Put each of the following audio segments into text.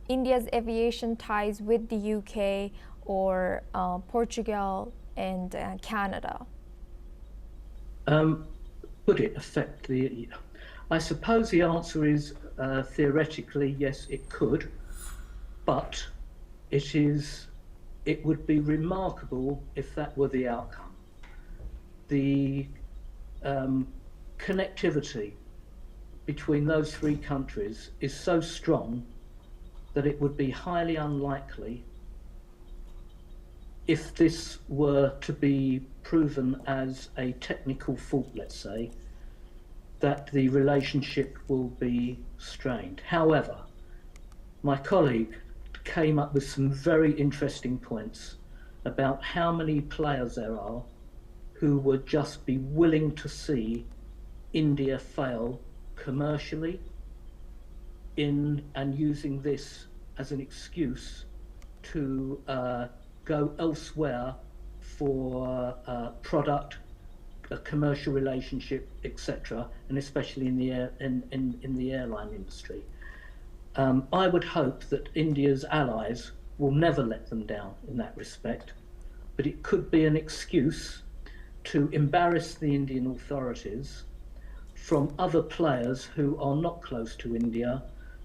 India's aviation ties with the UK or Portugal and Canada? Would it affect the... I suppose the answer is theoretically, yes, it could, but it would be remarkable if that were the outcome. The connectivity between those three countries is so strong that it would be highly unlikely, if this were to be proven as a technical fault, let's say, that the relationship will be strained. However, my colleague came up with some very interesting points about how many players there are who would just be willing to see India fail commercially and using this as an excuse to go elsewhere for product, a commercial relationship, etc., and especially in the airline industry. I would hope that India's allies will never let them down in that respect, but it could be an excuse to embarrass the Indian authorities from other players who are not close to India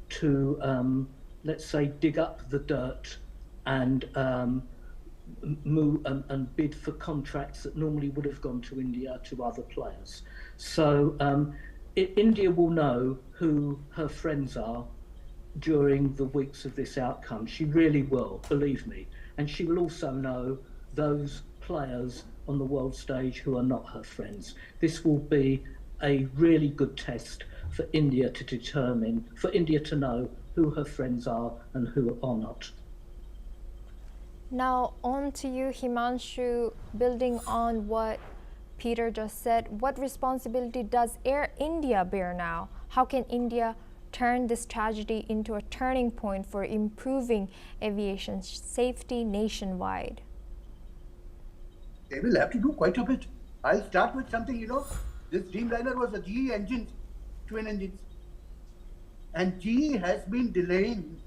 to, let's say, dig up the dirt and move and bid for contracts that normally would have gone to India to other players. So India will know who her friends are during the weeks of this outcome. She really will, believe me. And she will also know those players on the world stage who are not her friends. This will be a really good test for India to determine, for India to know who her friends are and who are not. Now on to you, Himanshu. Building on what Peter just said, what responsibility does Air India bear now? How can India turn this tragedy into a turning point for improving aviation safety nationwide? They will have to do quite a bit. I'll start with something, this Dreamliner was a GE engine, twin engines. And GE has been delaying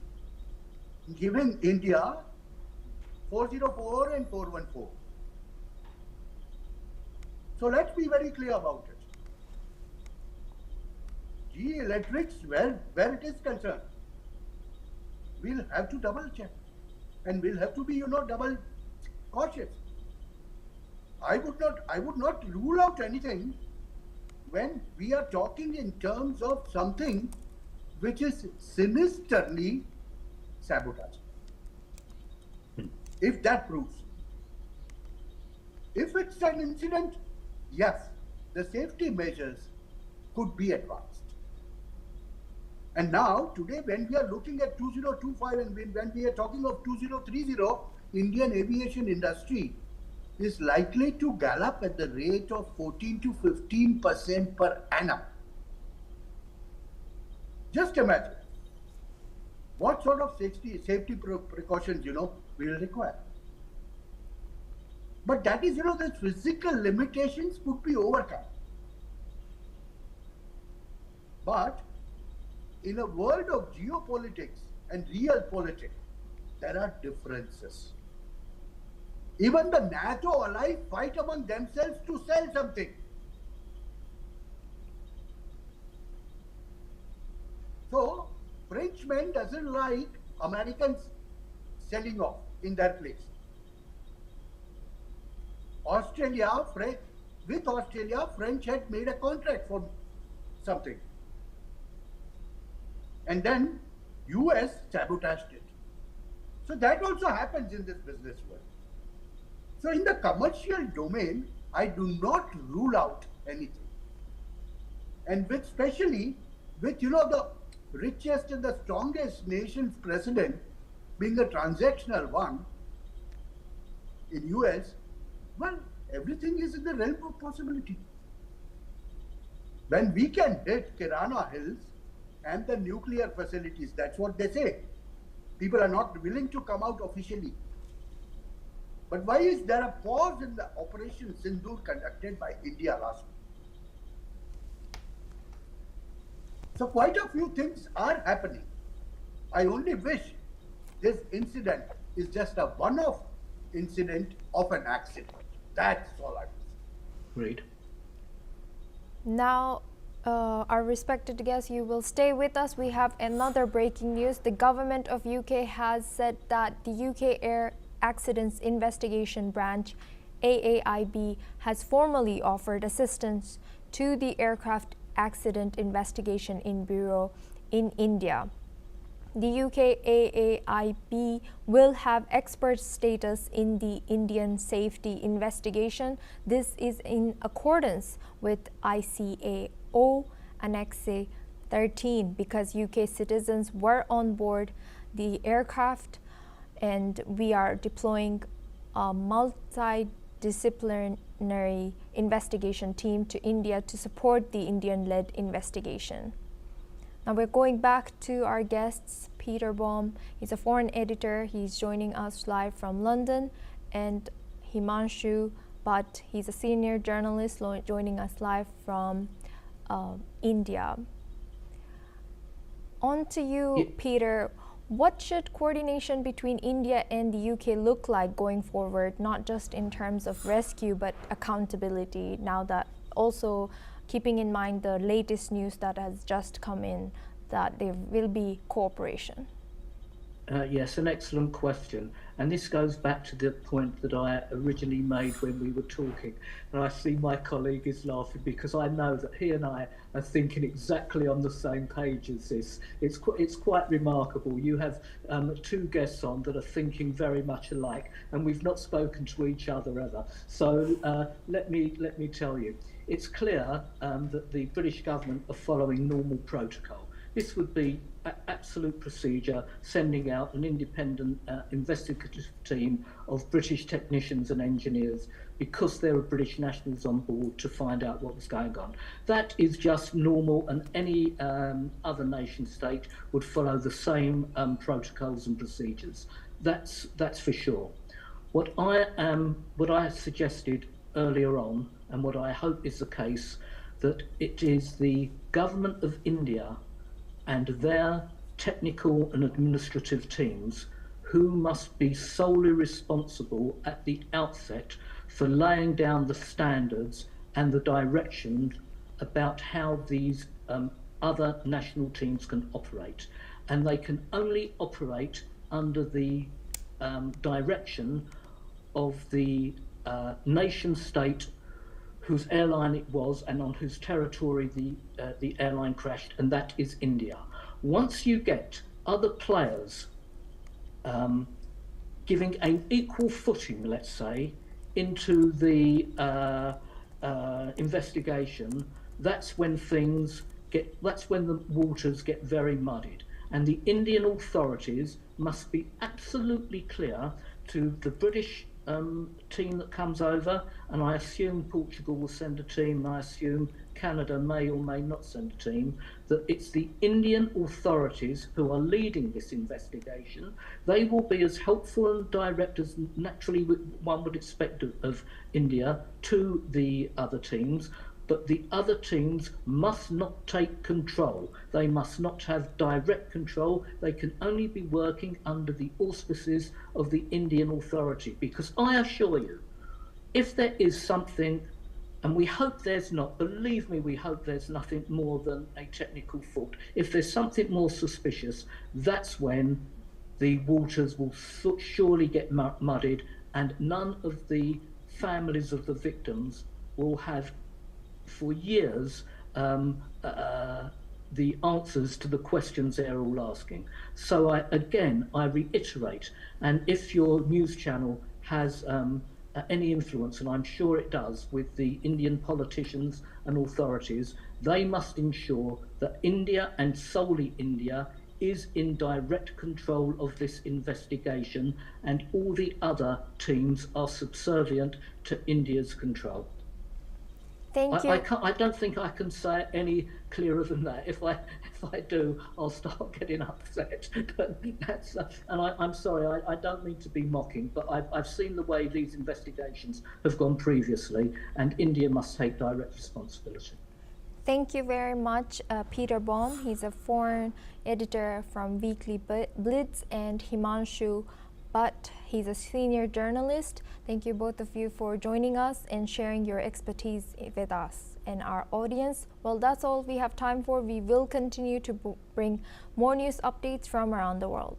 giving India 404 and 414. So let's be very clear about it. GE Electrics, where it is concerned, we'll have to double check. And we'll have to be, double cautious. I would not rule out anything when we are talking in terms of something which is sinisterly sabotaged. If that proves. If it's an incident, yes, the safety measures could be advanced. And now, today, when we are looking at 2025 and when we are talking of 2030, Indian aviation industry is likely to gallop at the rate of 14 to 15% per annum. Just imagine what sort of safety precautions, we'll require. But that is, the physical limitations could be overcome. But in a world of geopolitics and real politics, there are differences. Even the NATO allies fight among themselves to sell something. So, Frenchman doesn't like Americans selling off in their place. With Australia, French had made a contract for something. And then US sabotaged it. So that also happens in this business world. So in the commercial domain, I do not rule out anything. And especially with, the richest and the strongest nation's president being a transactional one in US, well, everything is in the realm of possibility. When we can hit Kirana Hills and the nuclear facilities, that's what they say. People are not willing to come out officially. But why is there a pause in the Operation Sindoor conducted by India last week? So quite a few things are happening. I only wish This incident is just a one-off incident of an accident. That's all I will say. Agreed. Now, our respected guests, you will stay with us. We have another breaking news. The government of UK has said that the UK Air Accidents Investigation Branch, AAIB, has formally offered assistance to the Aircraft Accident Investigation Bureau in India. The UK AAIB will have expert status in the Indian safety investigation. This is in accordance with ICAO Annex 13 because UK citizens were on board the aircraft, and we are deploying a multidisciplinary investigation team to India to support the Indian-led investigation. Now we're going back to our guests. Peter Baum, he's a foreign editor. He's joining us live from London, and Himanshu Bhatt, he's a senior journalist joining us live from India. On to you, Peter. What should coordination between India and the UK look like going forward, not just in terms of rescue, but accountability, now that also keeping in mind the latest news that has just come in, that there will be cooperation? Yes, an excellent question. And this goes back to the point that I originally made when we were talking. And I see my colleague is laughing because I know that he and I are thinking exactly on the same page as this. It's quite remarkable. You have two guests on that are thinking very much alike, and we've not spoken to each other ever. So let me tell you, it's clear that the British government are following normal protocol. This would be absolute procedure, sending out an independent investigative team of British technicians and engineers because there are British nationals on board to find out what was going on. That is just normal, and any other nation state would follow the same protocols and procedures. That's for sure. What I suggested earlier on, and what I hope is the case, that it is the government of India and their technical and administrative teams who must be solely responsible at the outset for laying down the standards and the direction about how these other national teams can operate. And they can only operate under the direction of the nation state whose airline it was and on whose territory the airline crashed, and that is India. Once you get other players giving an equal footing, let's say, into the investigation, that's when the waters get very muddied. And the Indian authorities must be absolutely clear to the British team that comes over, and I assume Portugal will send a team, and I assume Canada may or may not send a team, that it's the Indian authorities who are leading this investigation. They will be as helpful and direct as naturally one would expect of India to the other teams, but the other teams must not take control. They must not have direct control. They can only be working under the auspices of the Indian authority, because I assure you, if there is something, and we hope there's not, believe me, we hope there's nothing more than a technical fault. If there's something more suspicious, that's when the waters will surely get muddied, and none of the families of the victims will have for years the answers to the questions they're all asking. So I reiterate, and if your news channel has any influence, and I'm sure it does, with the Indian politicians and authorities, they must ensure that India, and solely India, is in direct control of this investigation, and all the other teams are subservient to India's control. Thank you. I don't think I can say it any clearer than that. If I do, I'll start getting upset. But that's and I'm sorry. I don't mean to be mocking, but I've seen the way these investigations have gone previously, and India must take direct responsibility. Thank you very much, Peter Baum. He's a foreign editor from Weekly Blitz, and Himanshu Butt. He's a senior journalist. Thank you both of you for joining us and sharing your expertise with us and our audience. Well, that's all we have time for. We will continue to bring more news updates from around the world.